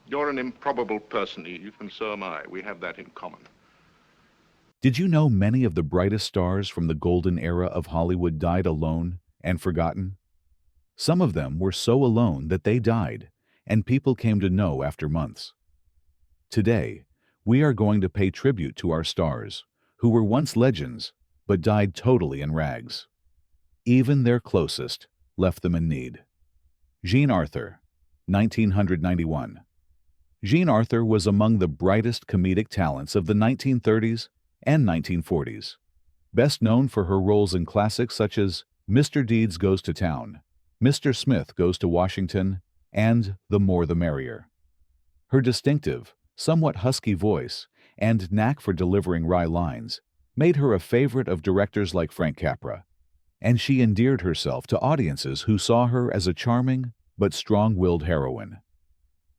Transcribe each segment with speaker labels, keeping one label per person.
Speaker 1: You're an improbable person, Eve, and so am I. We have that in common.
Speaker 2: Did you know many of the brightest stars from the golden era of Hollywood died alone and forgotten? Some of them were so alone that they died, and people came to know after months. Today, we are going to pay tribute to our stars, who were once legends, but died totally in rags. Even their closest left them in need. Jean Arthur, 1991. Jean Arthur was among the brightest comedic talents of the 1930s and 1940s, best known for her roles in classics such as Mr. Deeds Goes to Town, Mr. Smith Goes to Washington, and The More the Merrier. Her distinctive, somewhat husky voice and knack for delivering wry lines made her a favorite of directors like Frank Capra, and she endeared herself to audiences who saw her as a charming but strong-willed heroine.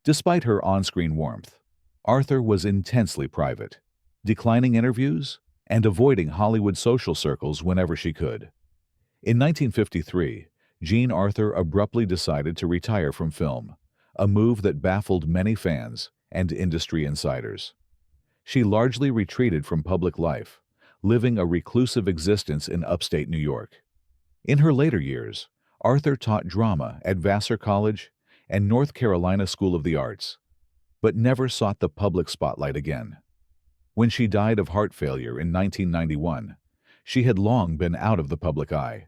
Speaker 2: Despite her on-screen warmth, Arthur was intensely private, declining interviews and avoiding Hollywood social circles whenever she could. In 1953, Jean Arthur abruptly decided to retire from film, a move that baffled many fans and industry insiders. She largely retreated from public life, living a reclusive existence in upstate New York. In her later years, Arthur taught drama at Vassar College and North Carolina School of the Arts, but never sought the public spotlight again. When she died of heart failure in 1991, she had long been out of the public eye.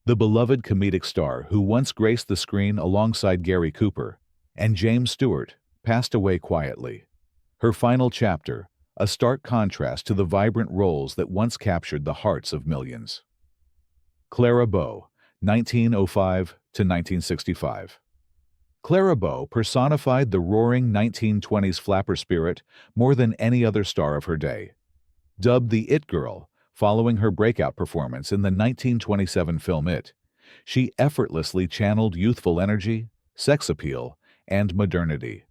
Speaker 2: The beloved comedic star who once graced the screen alongside Gary Cooper and James Stewart passed away quietly. Her final chapter, a stark contrast to the vibrant roles that once captured the hearts of millions. Clara Bow, 1905 to 1965. Clara Bow personified the roaring 1920s flapper spirit more than any other star of her day. Dubbed the It Girl, following her breakout performance in the 1927 film It, she effortlessly channeled youthful energy, sex appeal, and modernity.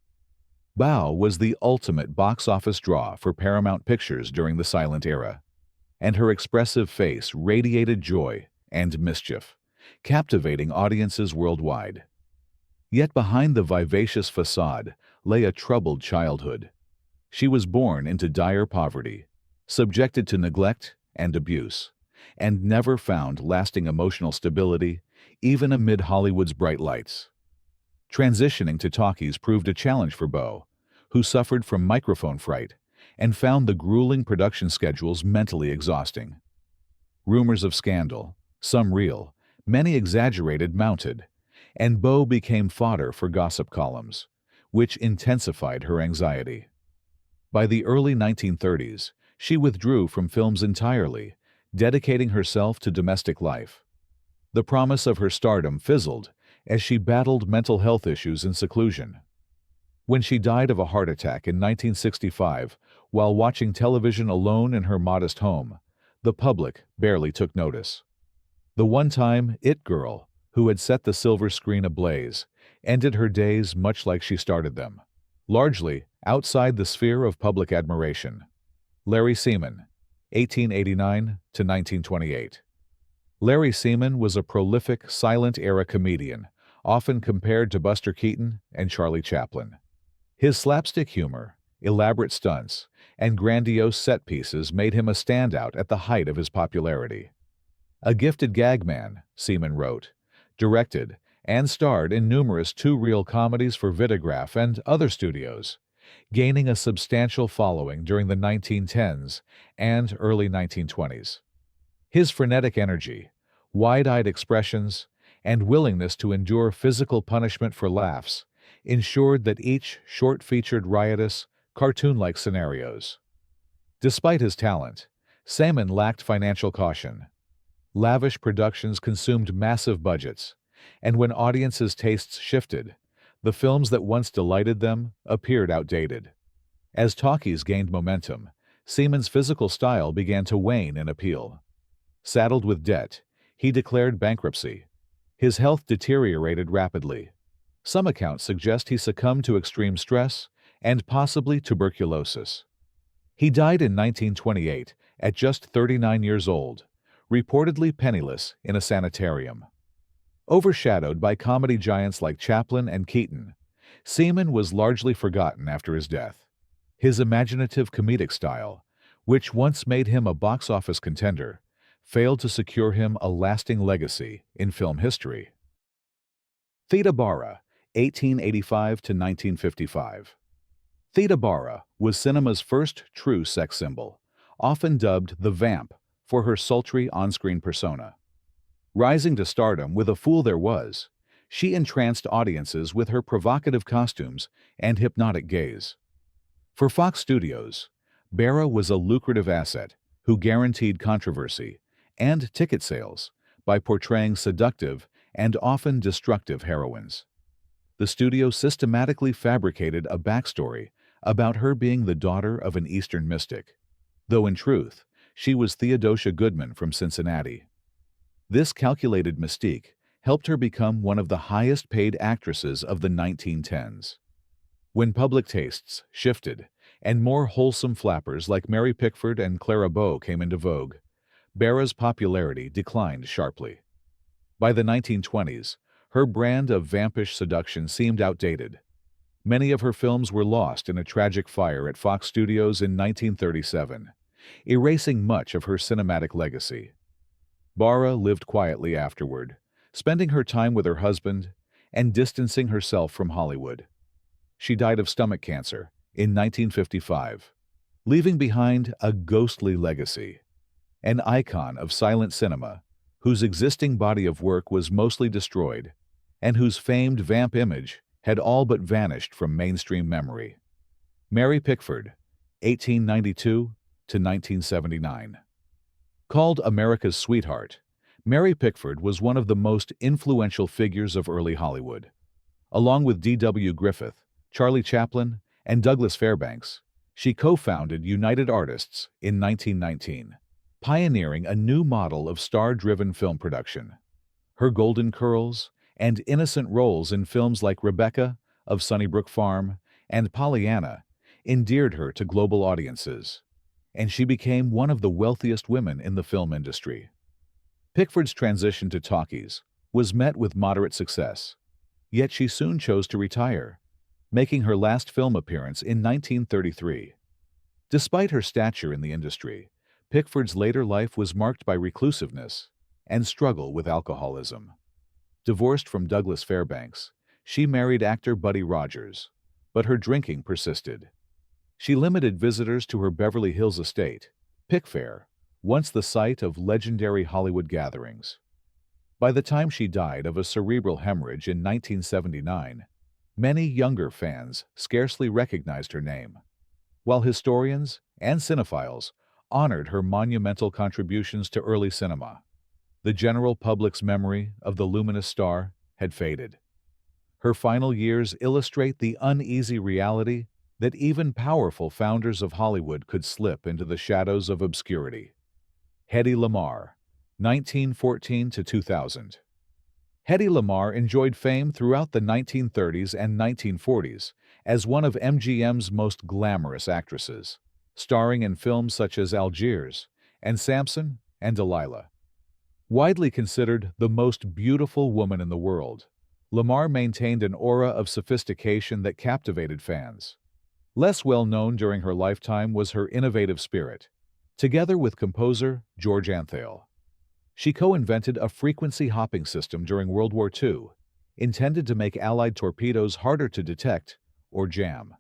Speaker 2: Bow was the ultimate box office draw for Paramount Pictures during the silent era, and her expressive face radiated joy and mischief, captivating audiences worldwide. Yet behind the vivacious facade lay a troubled childhood. She was born into dire poverty, subjected to neglect and abuse, and never found lasting emotional stability, even amid Hollywood's bright lights. Transitioning to talkies proved a challenge for Bow, who suffered from microphone fright and found the grueling production schedules mentally exhausting. Rumors of scandal, some real, many exaggerated, mounted, and Bow became fodder for gossip columns, which intensified her anxiety. By the early 1930s, she withdrew from films entirely, dedicating herself to domestic life. The promise of her stardom fizzled as she battled mental health issues in seclusion. When she died of a heart attack in 1965 while watching television alone in her modest home, the public barely took notice. The one-time It Girl, who had set the silver screen ablaze, ended her days much like she started them, largely outside the sphere of public admiration. Larry Semon, 1889 to 1928. Larry Semon was a prolific silent-era comedian, often compared to Buster Keaton and Charlie Chaplin. His slapstick humor, elaborate stunts, and grandiose set pieces made him a standout at the height of his popularity. A gifted gag man, Semon wrote, directed, and starred in numerous two-reel comedies for Vitagraph and other studios, gaining a substantial following during the 1910s and early 1920s. His frenetic energy, wide-eyed expressions, and willingness to endure physical punishment for laughs ensured that each short featured riotous, cartoon-like scenarios. Despite his talent, Semon lacked financial caution. Lavish productions consumed massive budgets, and when audiences' tastes shifted, the films that once delighted them appeared outdated. As talkies gained momentum, Semon's physical style began to wane in appeal. Saddled with debt, he declared bankruptcy. His health deteriorated rapidly. Some accounts suggest he succumbed to extreme stress and possibly tuberculosis. He died in 1928 at just 39 years old, reportedly penniless in a sanitarium. Overshadowed by comedy giants like Chaplin and Keaton, Semon was largely forgotten after his death. His imaginative comedic style, which once made him a box office contender, failed to secure him a lasting legacy in film history. Theda Bara, 1885 to 1955. Theda Bara was cinema's first true sex symbol, often dubbed the Vamp for her sultry on-screen persona. Rising to stardom with A Fool There Was, she entranced audiences with her provocative costumes and hypnotic gaze. For Fox Studios, Bara was a lucrative asset who guaranteed controversy and ticket sales by portraying seductive and often destructive heroines. The studio systematically fabricated a backstory about her being the daughter of an Eastern mystic, though in truth, she was Theodosia Goodman from Cincinnati. This calculated mystique helped her become one of the highest-paid actresses of the 1910s. When public tastes shifted and more wholesome flappers like Mary Pickford and Clara Bow came into vogue, Bara's popularity declined sharply. By the 1920s, her brand of vampish seduction seemed outdated. Many of her films were lost in a tragic fire at Fox Studios in 1937, erasing much of her cinematic legacy. Bara lived quietly afterward, spending her time with her husband and distancing herself from Hollywood. She died of stomach cancer in 1955, leaving behind a ghostly legacy, an icon of silent cinema whose existing body of work was mostly destroyed and whose famed vamp image had all but vanished from mainstream memory. Mary Pickford, 1892 to 1979. Called America's sweetheart, Mary Pickford was one of the most influential figures of early Hollywood. Along with D.W. Griffith, Charlie Chaplin, and Douglas Fairbanks, she co-founded United Artists in 1919, pioneering a new model of star-driven film production. Her golden curls and innocent roles in films like Rebecca of Sunnybrook Farm and Pollyanna endeared her to global audiences, and she became one of the wealthiest women in the film industry. Pickford's transition to talkies was met with moderate success, yet she soon chose to retire, making her last film appearance in 1933. Despite her stature in the industry, Pickford's later life was marked by reclusiveness and struggle with alcoholism. Divorced from Douglas Fairbanks, she married actor Buddy Rogers, but her drinking persisted. She limited visitors to her Beverly Hills estate, Pickfair, once the site of legendary Hollywood gatherings. By the time she died of a cerebral hemorrhage in 1979, many younger fans scarcely recognized her name, while historians and cinephiles honored her monumental contributions to early cinema. The general public's memory of the luminous star had faded. Her final years illustrate the uneasy reality that even powerful founders of Hollywood could slip into the shadows of obscurity. Hedy Lamarr, 1914 to 2000. Hedy Lamarr enjoyed fame throughout the 1930s and 1940s as one of MGM's most glamorous actresses, starring in films such as Algiers and Samson and Delilah. Widely considered the most beautiful woman in the world, Lamarr maintained an aura of sophistication that captivated fans. Less well known during her lifetime was her innovative spirit, together with composer George Antheil. She co-invented a frequency hopping system during World War II, intended to make Allied torpedoes harder to detect or jam.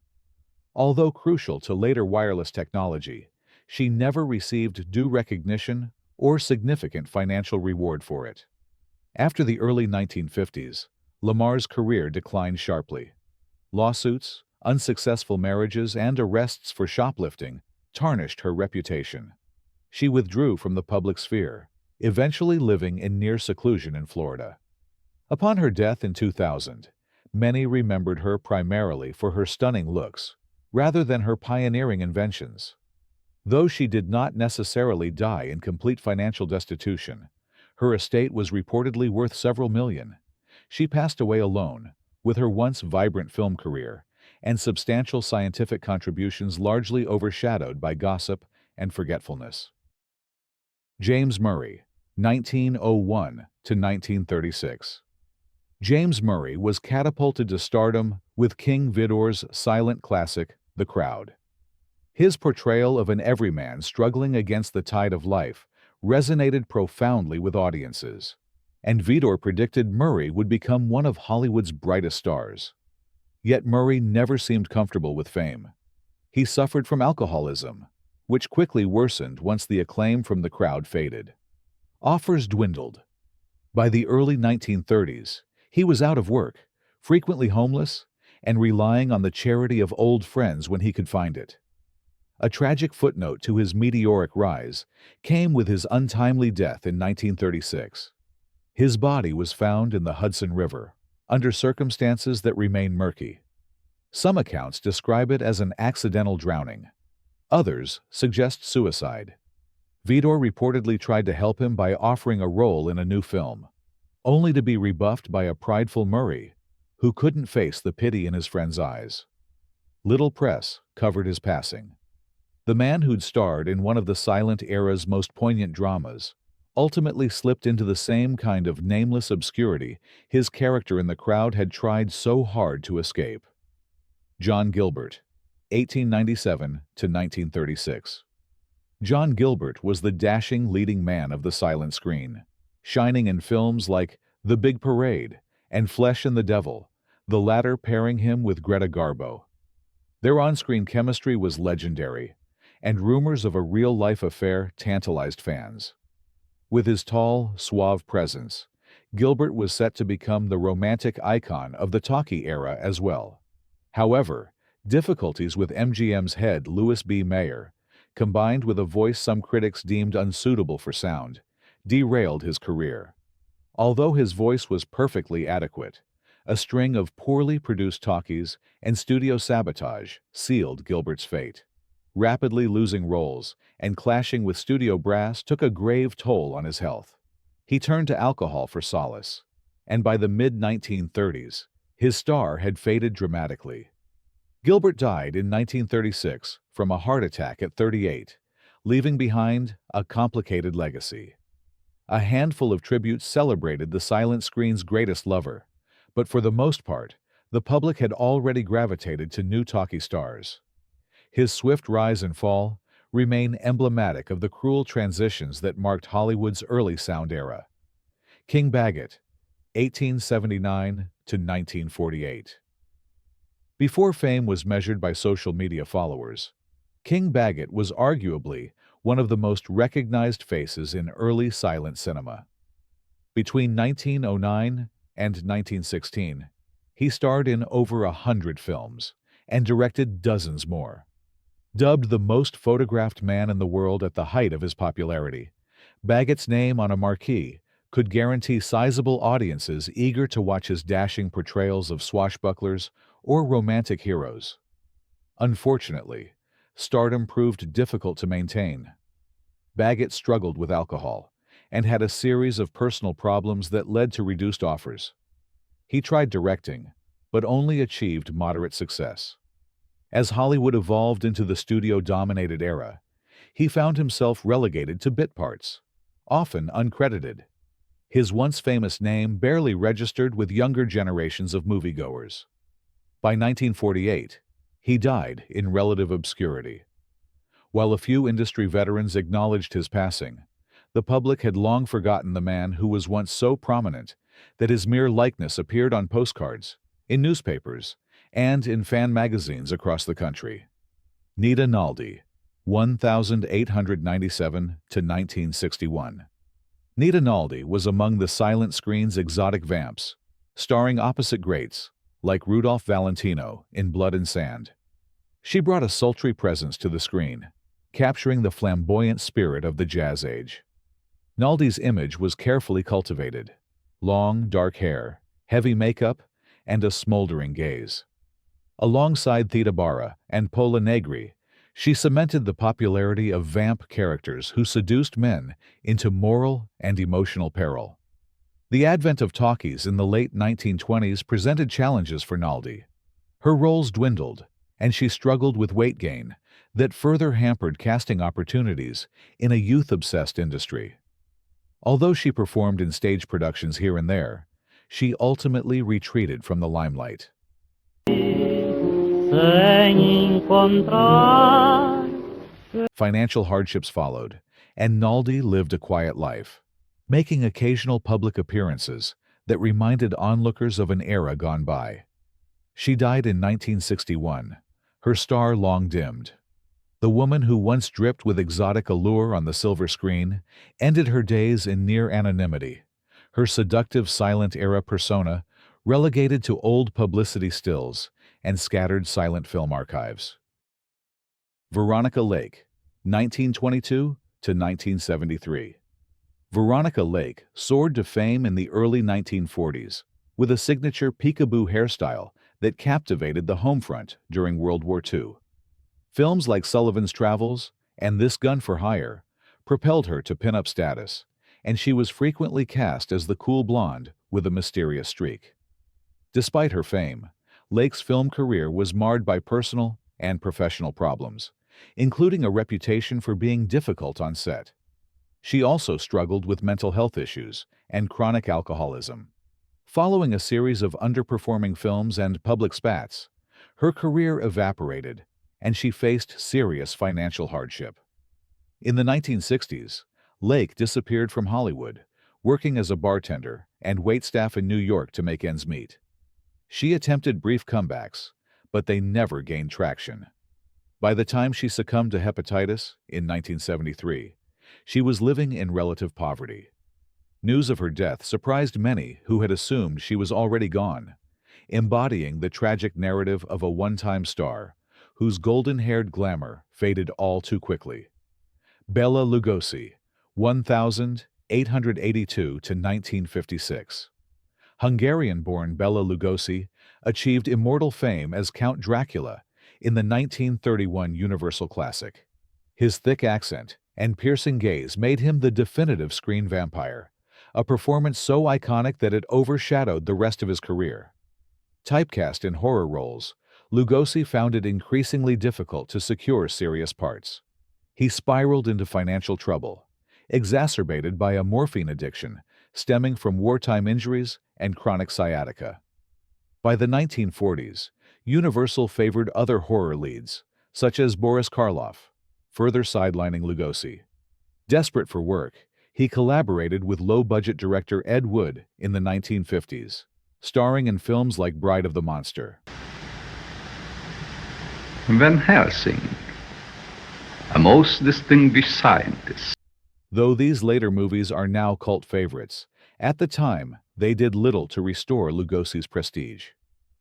Speaker 2: Although crucial to later wireless technology, she never received due recognition or significant financial reward for it. After the early 1950s, Lamarr's career declined sharply. Lawsuits, unsuccessful marriages, and arrests for shoplifting tarnished her reputation. She withdrew from the public sphere, eventually living in near seclusion in Florida. Upon her death in 2000, many remembered her primarily for her stunning looks, rather than her pioneering inventions. Though she did not necessarily die in complete financial destitution, her estate was reportedly worth several million. She passed away alone, with her once vibrant film career and substantial scientific contributions largely overshadowed by gossip and forgetfulness. James Murray, 1901 to 1936. James Murray was catapulted to stardom with King Vidor's silent classic, The Crowd. His portrayal of an everyman struggling against the tide of life resonated profoundly with audiences, and Vidor predicted Murray would become one of Hollywood's brightest stars. Yet Murray never seemed comfortable with fame. He suffered from alcoholism, which quickly worsened once the acclaim from The Crowd faded. Offers dwindled. By the early 1930s, he was out of work, frequently homeless, and relying on the charity of old friends when he could find it. A tragic footnote to his meteoric rise came with his untimely death in 1936. His body was found in the Hudson River, under circumstances that remain murky. Some accounts describe it as an accidental drowning. Others suggest suicide. Vidor reportedly tried to help him by offering a role in a new film, only to be rebuffed by a prideful Murray, who couldn't face the pity in his friend's eyes. Little press covered his passing. The man who'd starred in one of the silent era's most poignant dramas ultimately slipped into the same kind of nameless obscurity his character in The Crowd had tried so hard to escape. John Gilbert, 1897 to 1936. John Gilbert was the dashing leading man of the silent screen, shining in films like The Big Parade and Flesh and the Devil, the latter pairing him with Greta Garbo. Their on-screen chemistry was legendary, and rumors of a real-life affair tantalized fans. With his tall, suave presence, Gilbert was set to become the romantic icon of the talkie era as well. However, difficulties with MGM's head Louis B. Mayer, combined with a voice some critics deemed unsuitable for sound, derailed his career. Although his voice was perfectly adequate, a string of poorly produced talkies and studio sabotage sealed Gilbert's fate. Rapidly losing roles and clashing with studio brass took a grave toll on his health. He turned to alcohol for solace, and by the mid-1930s, his star had faded dramatically. Gilbert died in 1936 from a heart attack at 38, leaving behind a complicated legacy. A handful of tributes celebrated the silent screen's greatest lover, but for the most part, the public had already gravitated to new talkie stars. His swift rise and fall remain emblematic of the cruel transitions that marked Hollywood's early sound era. King Baggot, 1879 to 1948. Before fame was measured by social media followers, King Baggot was arguably one of the most recognized faces in early silent cinema. Between 1909 and 1916, he starred in over 100 films and directed dozens more. Dubbed the most photographed man in the world at the height of his popularity, Baggot's name on a marquee could guarantee sizable audiences eager to watch his dashing portrayals of swashbucklers or romantic heroes. Unfortunately, stardom proved difficult to maintain. Baggot struggled with alcohol and had a series of personal problems that led to reduced offers. He tried directing, but only achieved moderate success. As Hollywood evolved into the studio-dominated era, he found himself relegated to bit parts, often uncredited. His once famous name barely registered with younger generations of moviegoers. By 1948, he died in relative obscurity. While a few industry veterans acknowledged his passing, the public had long forgotten the man who was once so prominent that his mere likeness appeared on postcards, in newspapers, and in fan magazines across the country. Nita Naldi, 1897 to 1961. Nita Naldi was among the silent screen's exotic vamps, starring opposite greats like Rudolph Valentino in Blood and Sand. She brought a sultry presence to the screen, capturing the flamboyant spirit of the Jazz Age. Naldi's image was carefully cultivated: long, dark hair, heavy makeup, and a smoldering gaze. Alongside Theda Bara and Pola Negri, she cemented the popularity of vamp characters who seduced men into moral and emotional peril. The advent of talkies in the late 1920s presented challenges for Naldi. Her roles dwindled, and she struggled with weight gain that further hampered casting opportunities in a youth-obsessed industry. Although she performed in stage productions here and there, she ultimately retreated from the limelight.
Speaker 3: sem encontrar.
Speaker 2: Financial hardships followed, and Naldi lived a quiet life, making occasional public appearances that reminded onlookers of an era gone by. She died in 1961, her star long dimmed. The woman who once dripped with exotic allure on the silver screen ended her days in near anonymity, her seductive silent-era persona relegated to old publicity stills and scattered silent film archives. Veronica Lake, 1922 to 1973. Veronica Lake soared to fame in the early 1940s with a signature peekaboo hairstyle that captivated the home front during World War II. Films like Sullivan's Travels and This Gun for Hire propelled her to pin-up status, and she was frequently cast as the cool blonde with a mysterious streak. Despite her fame, Lake's film career was marred by personal and professional problems, including a reputation for being difficult on set. She also struggled with mental health issues and chronic alcoholism. Following a series of underperforming films and public spats, her career evaporated, and she faced serious financial hardship. In the 1960s, Lake disappeared from Hollywood, working as a bartender and waitstaff in New York to make ends meet. She attempted brief comebacks, but they never gained traction. By the time she succumbed to hepatitis in 1973, she was living in relative poverty. News of her death surprised many who had assumed she was already gone, embodying the tragic narrative of a one-time star whose golden-haired glamour faded all too quickly. Bela Lugosi, 1882 to 1956. Hungarian-born Bela Lugosi achieved immortal fame as Count Dracula in the 1931 Universal classic. His thick accent and piercing gaze made him the definitive screen vampire, a performance so iconic that it overshadowed the rest of his career. Typecast in horror roles, Lugosi found it increasingly difficult to secure serious parts. He spiraled into financial trouble, exacerbated by a morphine addiction stemming from wartime injuries and chronic sciatica. By the 1940s, Universal favored other horror leads, such as Boris Karloff, further sidelining Lugosi. Desperate for work, he collaborated with low-budget director Ed Wood in the 1950s, starring in films like Bride of the Monster.
Speaker 4: Van Helsing, a most distinguished scientist.
Speaker 2: Though these later movies are now cult favorites, at the time they did little to restore Lugosi's prestige.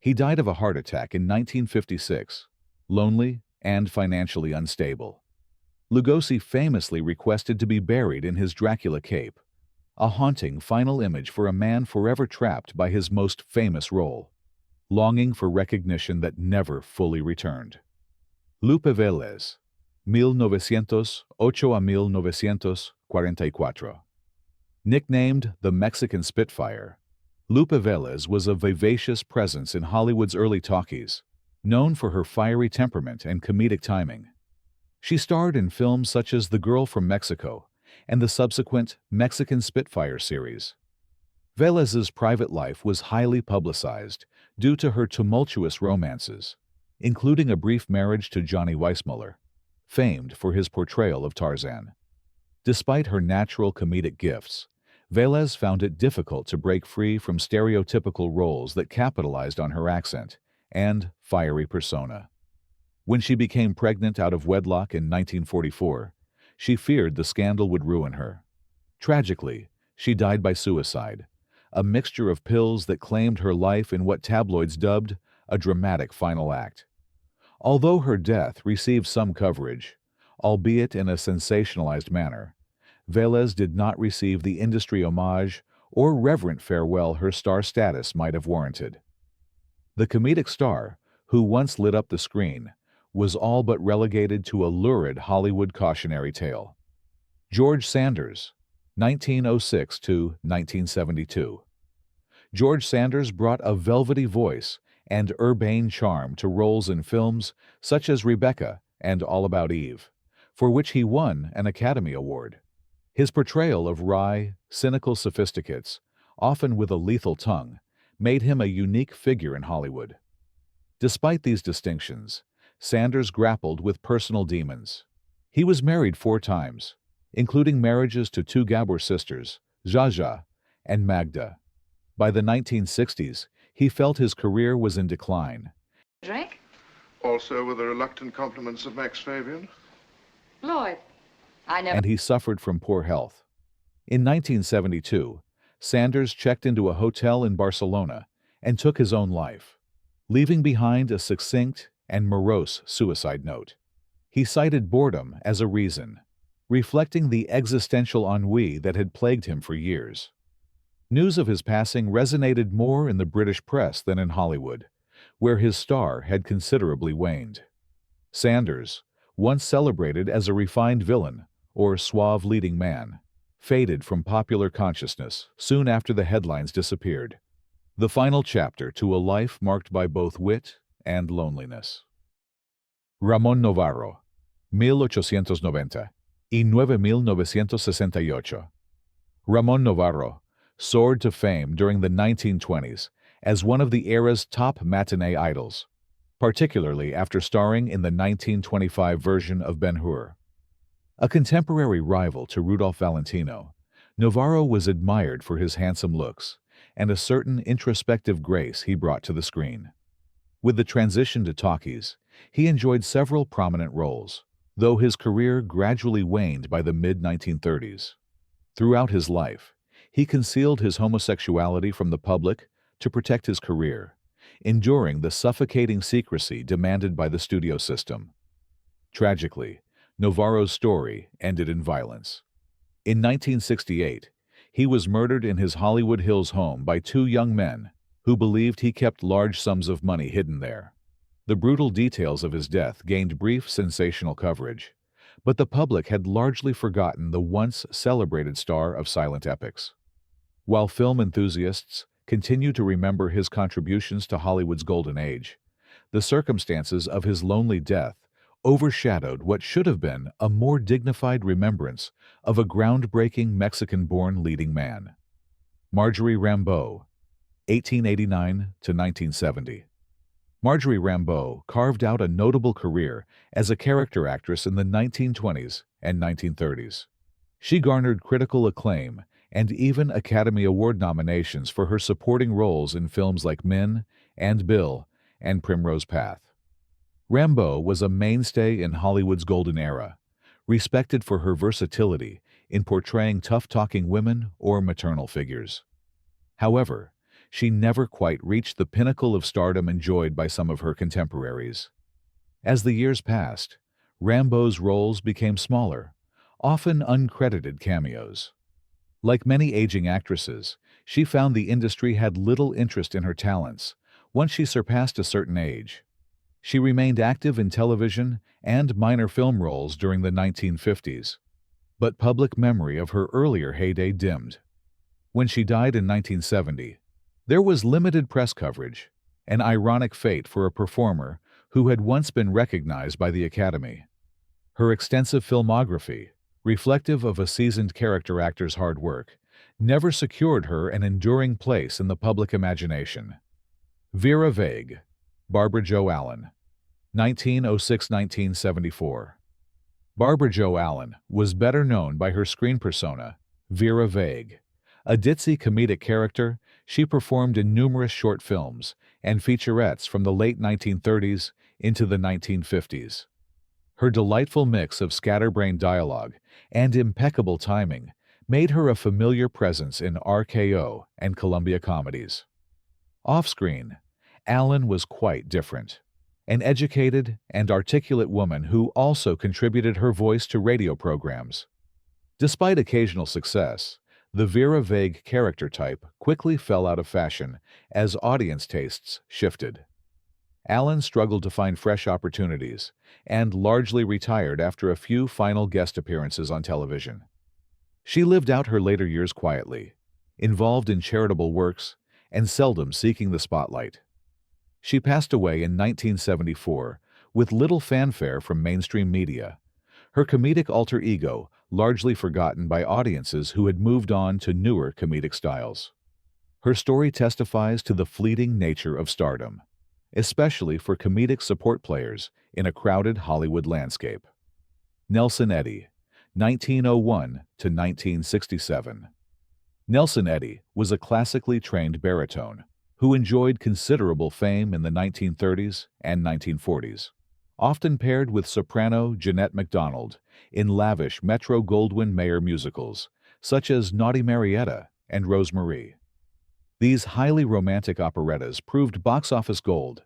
Speaker 2: He died of a heart attack in 1956, lonely and financially unstable. Lugosi famously requested to be buried in his Dracula cape, a haunting final image for a man forever trapped by his most famous role, longing for recognition that never fully returned. Lupe Velez, 1908 a 1944. Nicknamed the Mexican Spitfire, Lupe Velez was a vivacious presence in Hollywood's early talkies, known for her fiery temperament and comedic timing. She starred in films such as The Girl from Mexico and the subsequent Mexican Spitfire series. Velez's private life was highly publicized due to her tumultuous romances, including a brief marriage to Johnny Weissmuller, famed for his portrayal of Tarzan. Despite her natural comedic gifts, Velez found it difficult to break free from stereotypical roles that capitalized on her accent and fiery persona. When she became pregnant out of wedlock in 1944, she feared the scandal would ruin her. Tragically, she died by suicide, a mixture of pills that claimed her life in what tabloids dubbed a dramatic final act. Although her death received some coverage, albeit in a sensationalized manner, Velez did not receive the industry homage or reverent farewell her star status might have warranted. The comedic star, who once lit up the screen, was all but relegated to a lurid Hollywood cautionary tale. George Sanders, 1906 to 1972. George Sanders brought a velvety voice and urbane charm to roles in films such as Rebecca and All About Eve, for which he won an Academy Award. His portrayal of wry, cynical sophisticates, often with a lethal tongue, made him a unique figure in Hollywood. Despite these distinctions, Sanders grappled with personal demons. He was married 4 times, including marriages to 2 Gabor sisters, Jaja and Magda. By the 1960s, he felt his career was in decline.
Speaker 5: Drink?
Speaker 1: Also with the reluctant compliments of Max Fabian.
Speaker 5: Lloyd, I never...
Speaker 2: And he suffered from poor health. In 1972, Sanders checked into a hotel in Barcelona and took his own life, leaving behind a succinct and morose suicide note. He cited boredom as a reason, reflecting the existential ennui that had plagued him for years. News of his passing resonated more in the British press than in Hollywood, where his star had considerably waned. Sanders, once celebrated as a refined villain or suave leading man, faded from popular consciousness soon after the headlines disappeared. The final chapter to a life marked by both wit and loneliness. Ramon Novarro, 1890 y 1968. Ramon Novarro soared to fame during the 1920s as one of the era's top matinee idols, particularly after starring in the 1925 version of Ben-Hur. A contemporary rival to Rudolph Valentino, Novarro was admired for his handsome looks and a certain introspective grace he brought to the screen. With the transition to talkies, he enjoyed several prominent roles, though his career gradually waned by the mid-1930s. Throughout his life, he concealed his homosexuality from the public to protect his career, enduring the suffocating secrecy demanded by the studio system. Tragically, Novarro's story ended in violence. In 1968, he was murdered in his Hollywood Hills home by 2 young men who believed he kept large sums of money hidden there. The brutal details of his death gained brief sensational coverage, but the public had largely forgotten the once celebrated star of silent epics. While film enthusiasts continue to remember his contributions to Hollywood's golden age, the circumstances of his lonely death overshadowed what should have been a more dignified remembrance of a groundbreaking Mexican-born leading man. Marjorie Rambeau, 1889 to 1970. Marjorie Rambeau carved out a notable career as a character actress in the 1920s and 1930s. She garnered critical acclaim and even Academy Award nominations for her supporting roles in films like Min and Bill and Primrose Path. Rambeau was a mainstay in Hollywood's golden era, respected for her versatility in portraying tough-talking women or maternal figures. However, she never quite reached the pinnacle of stardom enjoyed by some of her contemporaries. As the years passed, Rambeau's roles became smaller, often uncredited cameos. Like many aging actresses, she found the industry had little interest in her talents once she surpassed a certain age. She remained active in television and minor film roles during the 1950s, but public memory of her earlier heyday dimmed. When she died in 1970, there was limited press coverage, an ironic fate for a performer who had once been recognized by the Academy. Her extensive filmography, reflective of a seasoned character actor's hard work, never secured her an enduring place in the public imagination. Vera Vague, Barbara Jo Allen, 1906–1974. Barbara Jo Allen was better known by her screen persona, Vera Vague. A ditzy comedic character, she performed in numerous short films and featurettes from the late 1930s into the 1950s. Her delightful mix of scatterbrained dialogue and impeccable timing made her a familiar presence in RKO and Columbia comedies. Off-screen, Allen was quite different. An educated and articulate woman who also contributed her voice to radio programs. Despite occasional success, the Vera Vague character type quickly fell out of fashion as audience tastes shifted. Allen struggled to find fresh opportunities and largely retired after a few final guest appearances on television. She lived out her later years quietly, involved in charitable works and seldom seeking the spotlight. She passed away in 1974 with little fanfare from mainstream media, her comedic alter ego largely forgotten by audiences who had moved on to newer comedic styles. Her story testifies to the fleeting nature of stardom, especially for comedic support players in a crowded Hollywood landscape. Nelson Eddy, 1901 to 1967. Nelson Eddy was a classically trained baritone who enjoyed considerable fame in the 1930s and 1940s, often paired with soprano Jeanette MacDonald in lavish Metro-Goldwyn-Mayer musicals such as Naughty Marietta and Rosemarie. These highly romantic operettas proved box office gold,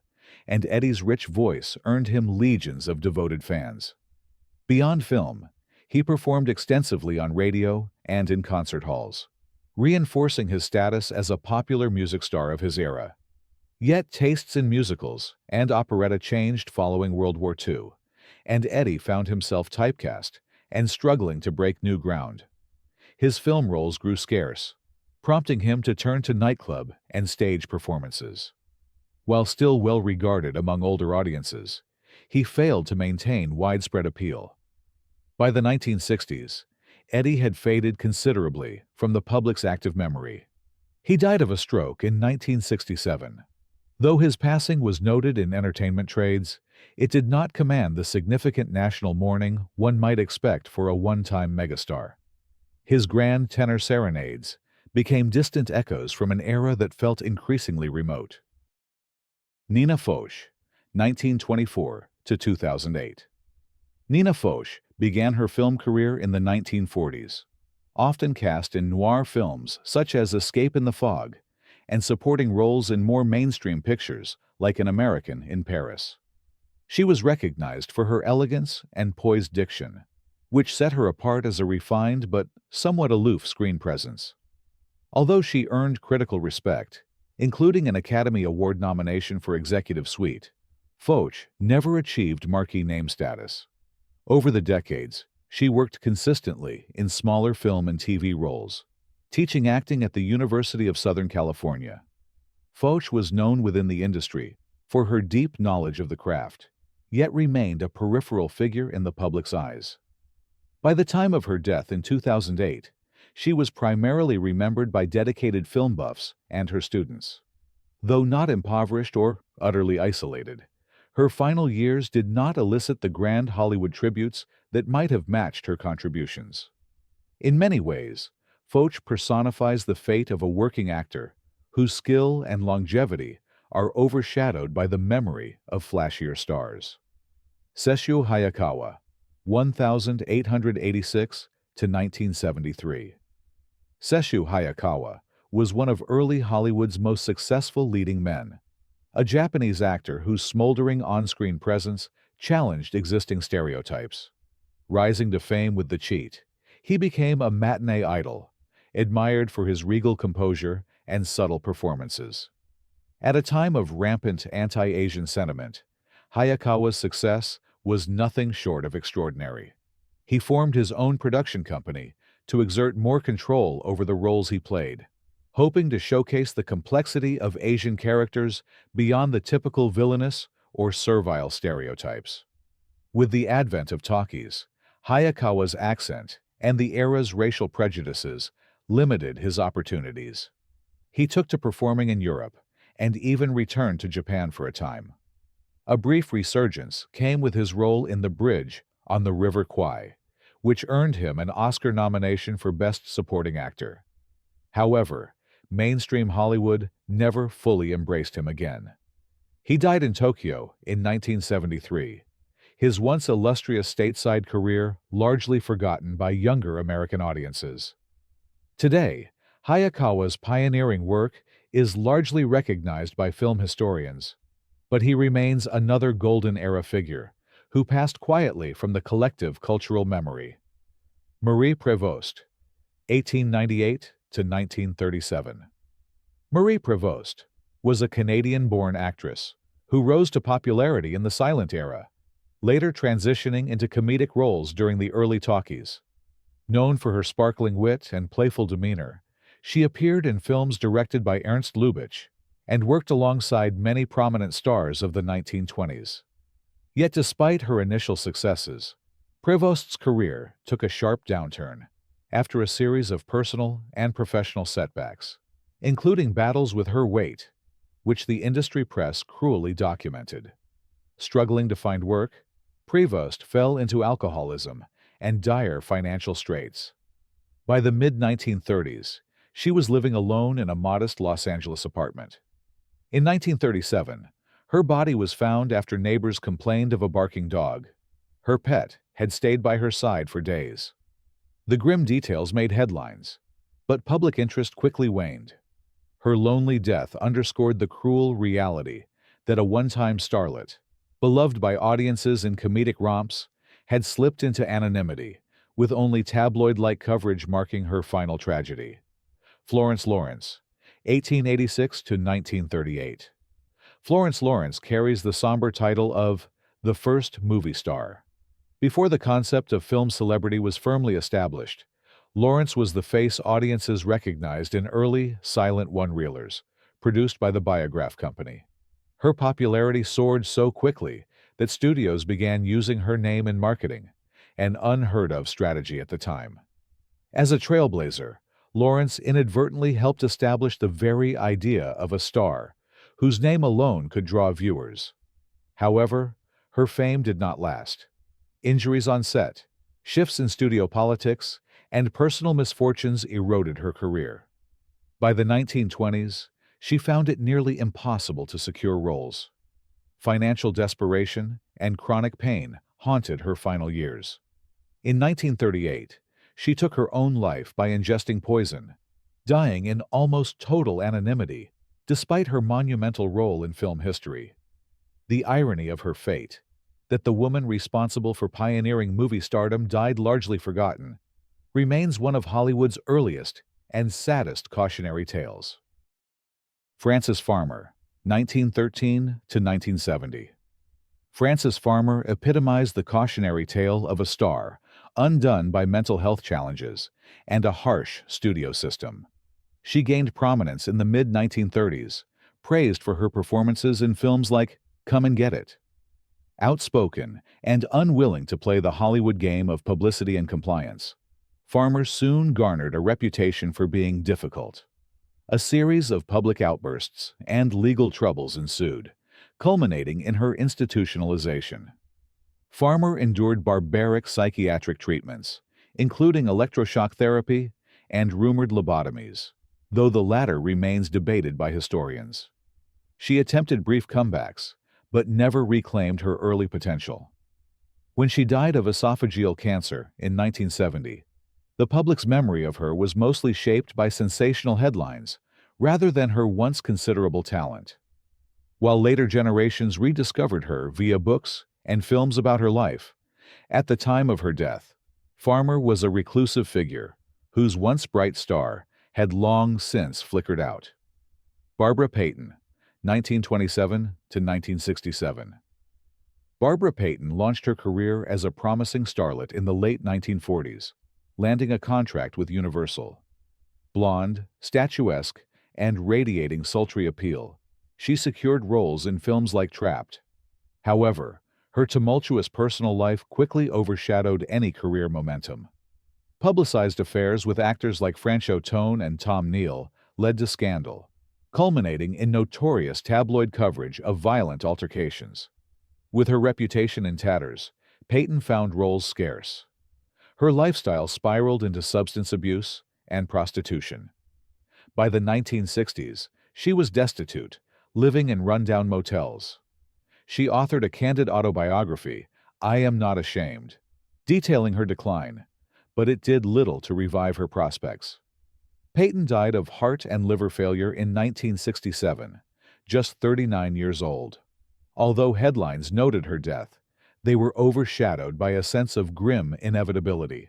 Speaker 2: and Eddy's rich voice earned him legions of devoted fans. Beyond film, he performed extensively on radio and in concert halls, reinforcing his status as a popular music star of his era. Yet tastes in musicals and operetta changed following World War II, and Eddy found himself typecast and struggling to break new ground. His film roles grew scarce, prompting him to turn to nightclub and stage performances. While still well regarded among older audiences, he failed to maintain widespread appeal. By the 1960s, Eddy had faded considerably from the public's active memory. He died of a stroke in 1967. Though his passing was noted in entertainment trades, it did not command the significant national mourning one might expect for a one-time megastar. His grand tenor serenades became distant echoes from an era that felt increasingly remote. Nina Foch, 1924 to 2008. Nina Foch began her film career in the 1940s, often cast in noir films such as Escape in the Fog, and supporting roles in more mainstream pictures like An American in Paris. She was recognized for her elegance and poised diction, which set her apart as a refined but somewhat aloof screen presence. Although she earned critical respect, including an Academy Award nomination for Executive Suite, Foch never achieved marquee name status. Over the decades, she worked consistently in smaller film and TV roles, teaching acting at the University of Southern California. Foch was known within the industry for her deep knowledge of the craft, yet remained a peripheral figure in the public's eyes. By the time of her death in 2008, she was primarily remembered by dedicated film buffs and her students. Though not impoverished or utterly isolated, her final years did not elicit the grand Hollywood tributes that might have matched her contributions. In many ways, Foch personifies the fate of a working actor whose skill and longevity are overshadowed by the memory of flashier stars. Sessue Hayakawa, 1886 to 1973. Sessue Hayakawa was one of early Hollywood's most successful leading men, a Japanese actor whose smoldering on-screen presence challenged existing stereotypes. Rising to fame with The Cheat, he became a matinee idol, admired for his regal composure and subtle performances. At a time of rampant anti-Asian sentiment, Hayakawa's success was nothing short of extraordinary. He formed his own production company to exert more control over the roles he played, hoping to showcase the complexity of Asian characters beyond the typical villainous or servile stereotypes. With the advent of talkies, Hayakawa's accent and the era's racial prejudices limited his opportunities. He took to performing in Europe and even returned to Japan for a time. A brief resurgence came with his role in The Bridge on the River Kwai, which earned him an Oscar nomination for Best Supporting Actor. However, mainstream Hollywood never fully embraced him again. He died in Tokyo in 1973, his once illustrious stateside career largely forgotten by younger American audiences. Today, Hayakawa's pioneering work is largely recognized by film historians, but he remains another golden era figure who passed quietly from the collective cultural memory. Marie Prevost, 1898 to 1937. Marie Prevost was a Canadian-born actress who rose to popularity in the silent era, later transitioning into comedic roles during the early talkies. Known for her sparkling wit and playful demeanor, she appeared in films directed by Ernst Lubitsch and worked alongside many prominent stars of the 1920s. Yet despite her initial successes, Prevost's career took a sharp downturn after a series of personal and professional setbacks, including battles with her weight, which the industry press cruelly documented. Struggling to find work, Prevost fell into alcoholism and dire financial straits. By the mid-1930s, she was living alone in a modest Los Angeles apartment. In 1937, her body was found after neighbors complained of a barking dog. Her pet had stayed by her side for days. The grim details made headlines, but public interest quickly waned. Her lonely death underscored the cruel reality that a one-time starlet, beloved by audiences in comedic romps, had slipped into anonymity, with only tabloid-like coverage marking her final tragedy. Florence Lawrence, 1886 to 1938. Florence Lawrence carries the somber title of the first movie star. Before the concept of film celebrity was firmly established, Lawrence was the face audiences recognized in early, silent one-reelers, produced by the Biograph Company. Her popularity soared so quickly that studios began using her name in marketing, an unheard-of strategy at the time. As a trailblazer, Lawrence inadvertently helped establish the very idea of a star, whose name alone could draw viewers. However, her fame did not last. Injuries on set, shifts in studio politics, and personal misfortunes eroded her career. By the 1920s, she found it nearly impossible to secure roles. Financial desperation and chronic pain haunted her final years. In 1938, she took her own life by ingesting poison, dying in almost total anonymity, despite her monumental role in film history. The irony of her fate, that the woman responsible for pioneering movie stardom died largely forgotten, remains one of Hollywood's earliest and saddest cautionary tales. Frances Farmer, 1913 to 1970. Frances Farmer epitomized the cautionary tale of a star undone by mental health challenges and a harsh studio system. She gained prominence in the mid-1930s, praised for her performances in films like Come and Get It. Outspoken and unwilling to play the Hollywood game of publicity and compliance, Farmer soon garnered a reputation for being difficult. A series of public outbursts and legal troubles ensued, culminating in her institutionalization. Farmer endured barbaric psychiatric treatments, including electroshock therapy and rumored lobotomies, though the latter remains debated by historians. She attempted brief comebacks, but never reclaimed her early potential. When she died of esophageal cancer in 1970, the public's memory of her was mostly shaped by sensational headlines rather than her once considerable talent. While later generations rediscovered her via books and films about her life, at the time of her death, Farmer was a reclusive figure whose once bright star had long since flickered out. Barbara Payton, 1927 to 1967. Barbara Payton launched her career as a promising starlet in the late 1940s, landing a contract with Universal. Blonde, statuesque, and radiating sultry appeal, she secured roles in films like Trapped. However, her tumultuous personal life quickly overshadowed any career momentum. Publicized affairs with actors like Franchot Tone and Tom Neal led to scandal, culminating in notorious tabloid coverage of violent altercations. With her reputation in tatters, Payton found roles scarce. Her lifestyle spiraled into substance abuse and prostitution. By the 1960s, she was destitute, living in rundown motels. She authored a candid autobiography, I Am Not Ashamed, detailing her decline, but it did little to revive her prospects. Payton died of heart and liver failure in 1967, just 39 years old. Although headlines noted her death, they were overshadowed by a sense of grim inevitability.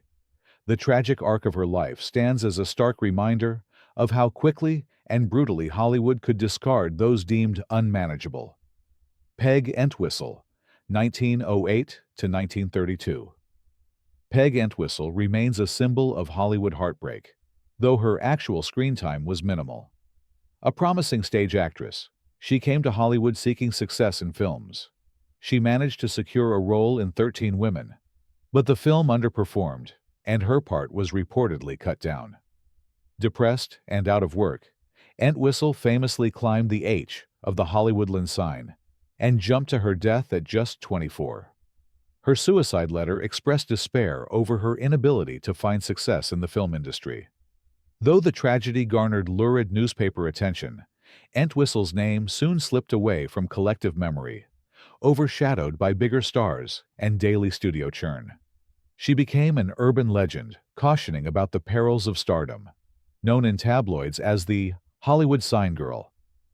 Speaker 2: The tragic arc of her life stands as a stark reminder of how quickly and brutally Hollywood could discard those deemed unmanageable. Peg Entwistle, 1908 to 1932. Peg Entwistle remains a symbol of Hollywood heartbreak, though her actual screen time was minimal. A promising stage actress, she came to Hollywood seeking success in films. She managed to secure a role in 13 Women, but the film underperformed, and her part was reportedly cut down. Depressed and out of work, Entwistle famously climbed the H of the Hollywoodland sign and jumped to her death at just 24. Her suicide letter expressed despair over her inability to find success in the film industry. Though the tragedy garnered lurid newspaper attention, Entwistle's name soon slipped away from collective memory, overshadowed by bigger stars and daily studio churn. She became an urban legend, cautioning about the perils of stardom, known in tabloids as the Hollywood Sign Girl,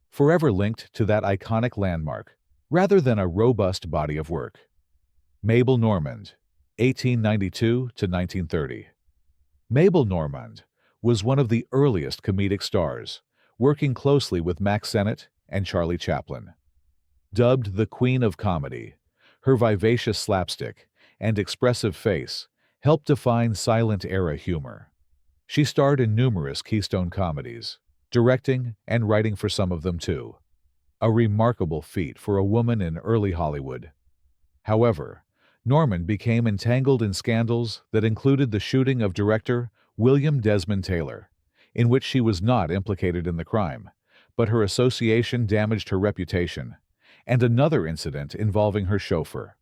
Speaker 2: forever linked to that iconic landmark, rather than a robust body of work. Mabel Normand, 1892 to 1930. Mabel Normand was one of the earliest comedic stars, working closely with Mack Sennett and Charlie Chaplin. Dubbed the Queen of Comedy, her vivacious slapstick and expressive face helped define silent-era humor. She starred in numerous Keystone comedies, directing and writing for some of them too. A remarkable feat for a woman in early Hollywood. However, Normand became entangled in scandals that included the shooting of director William Desmond Taylor, in which she was not implicated in the crime, but her association damaged her reputation, and another incident involving her chauffeur.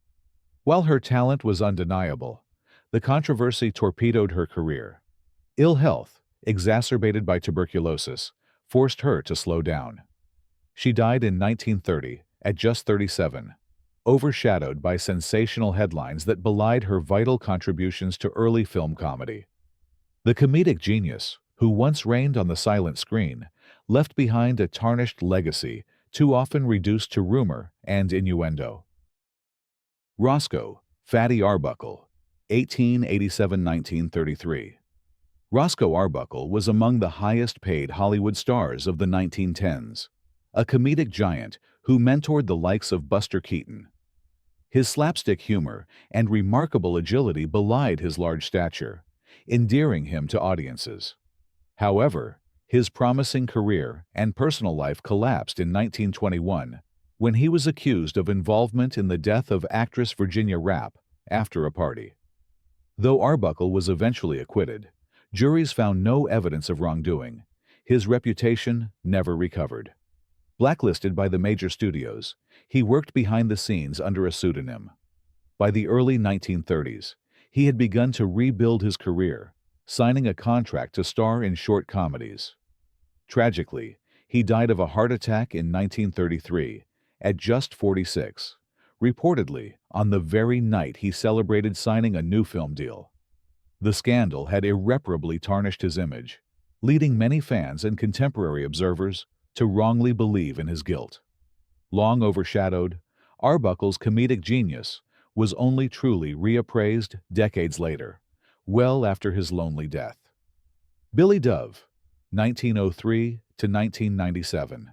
Speaker 2: While her talent was undeniable, the controversy torpedoed her career. Ill health, exacerbated by tuberculosis, forced her to slow down. She died in 1930 at just 37, overshadowed by sensational headlines that belied her vital contributions to early film comedy. The comedic genius, who once reigned on the silent screen, left behind a tarnished legacy too often reduced to rumor and innuendo. Roscoe Arbuckle, 1887–1933. Roscoe Arbuckle was among the highest-paid Hollywood stars of the 1910s, a comedic giant who mentored the likes of Buster Keaton. His slapstick humor and remarkable agility belied his large stature, endearing him to audiences. However, his promising career and personal life collapsed in 1921 when he was accused of involvement in the death of actress Virginia Rappe after a party. Though Arbuckle was eventually acquitted, juries found no evidence of wrongdoing. His reputation never recovered. Blacklisted by the major studios, he worked behind the scenes under a pseudonym. By the early 1930s, he had begun to rebuild his career, signing a contract to star in short comedies. Tragically, he died of a heart attack in 1933, at just 46, reportedly on the very night he celebrated signing a new film deal. The scandal had irreparably tarnished his image, leading many fans and contemporary observers to wrongly believe in his guilt. Long overshadowed, Arbuckle's comedic genius was only truly reappraised decades later, well after his lonely death. Billie Dove, 1903–1997.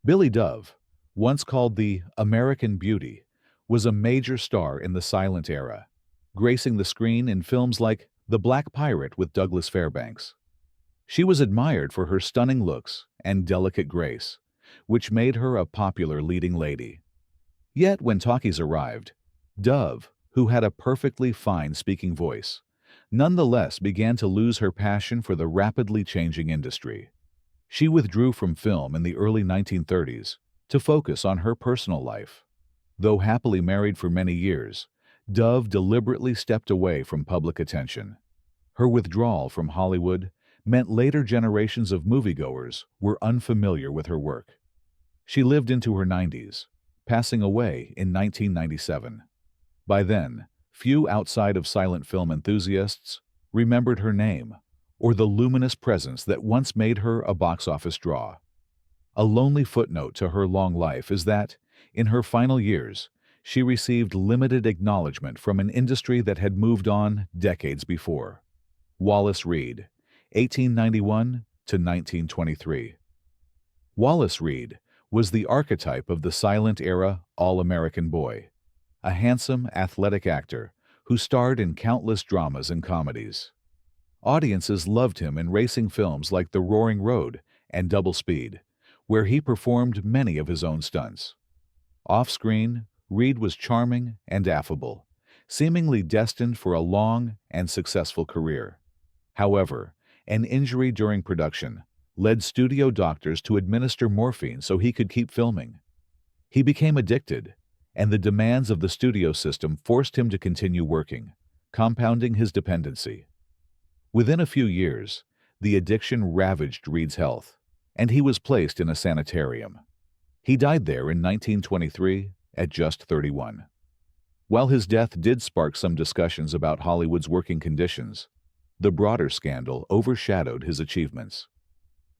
Speaker 2: Billie Dove, once called the American Beauty, was a major star in the silent era, gracing the screen in films like The Black Pirate with Douglas Fairbanks. She was admired for her stunning looks and delicate grace, which made her a popular leading lady. Yet when talkies arrived, Dove, who had a perfectly fine speaking voice, nonetheless began to lose her passion for the rapidly changing industry. She withdrew from film in the early 1930s to focus on her personal life. Though happily married for many years, Dove deliberately stepped away from public attention. Her withdrawal from Hollywood meant later generations of moviegoers were unfamiliar with her work. She lived into her 90s, passing away in 1997. By then, few outside of silent film enthusiasts remembered her name or the luminous presence that once made her a box office draw. A lonely footnote to her long life is that, in her final years, she received limited acknowledgement from an industry that had moved on decades before. Wallace Reid, 1891–1923. Wallace Reid was the archetype of the silent-era all-American boy, a handsome, athletic actor who starred in countless dramas and comedies. Audiences loved him in racing films like The Roaring Road and Double Speed, where he performed many of his own stunts. Off-screen, Reid was charming and affable, seemingly destined for a long and successful career. However, an injury during production led studio doctors to administer morphine so he could keep filming. He became addicted, and the demands of the studio system forced him to continue working, compounding his dependency. Within a few years, the addiction ravaged Reid's health, and he was placed in a sanitarium. He died there in 1923 at just 31. While his death did spark some discussions about Hollywood's working conditions, the broader scandal overshadowed his achievements.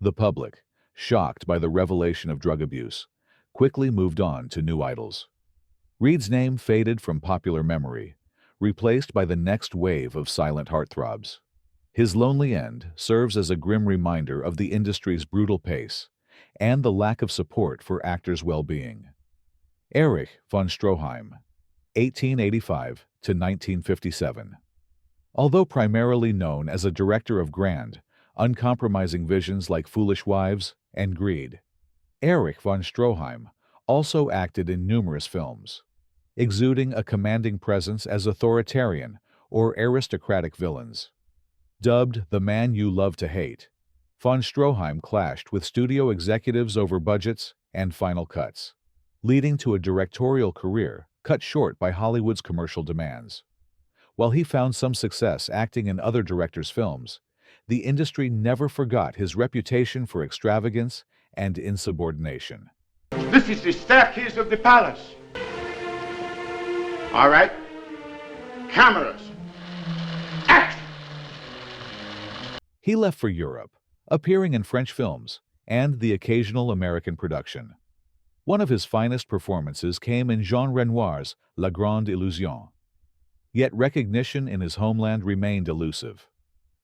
Speaker 2: The public, shocked by the revelation of drug abuse, quickly moved on to new idols. Reid's name faded from popular memory, replaced by the next wave of silent heartthrobs. His lonely end serves as a grim reminder of the industry's brutal pace and the lack of support for actors' well-being. Erich von Stroheim, 1885 to 1957. Although primarily known as a director of grand, uncompromising visions like Foolish Wives and Greed, Erich von Stroheim also acted in numerous films, exuding a commanding presence as authoritarian or aristocratic villains. Dubbed the man you love to hate, von Stroheim clashed with studio executives over budgets and final cuts, leading to a directorial career cut short by Hollywood's commercial demands. While he found some success acting in other directors' films, the industry never forgot his reputation for extravagance and insubordination.
Speaker 6: This is the staircase of the palace. All right. Cameras. Action!
Speaker 2: He left for Europe, appearing in French films and the occasional American production. One of his finest performances came in Jean Renoir's La Grande Illusion. Yet recognition in his homeland remained elusive.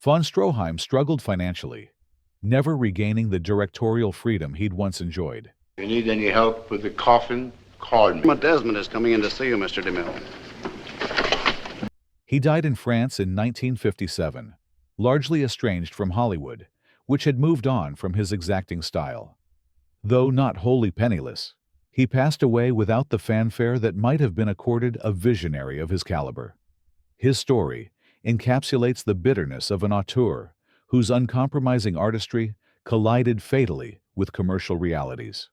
Speaker 2: Von Stroheim struggled financially, never regaining the directorial freedom he'd once enjoyed.
Speaker 6: If you need any help with the coffin, call me.
Speaker 7: Desmond is coming in to see you, Mr. DeMille.
Speaker 2: He died in France in 1957, largely estranged from Hollywood, which had moved on from his exacting style. Though not wholly penniless, he passed away without the fanfare that might have been accorded a visionary of his caliber. His story encapsulates the bitterness of an auteur whose uncompromising artistry collided fatally with commercial realities.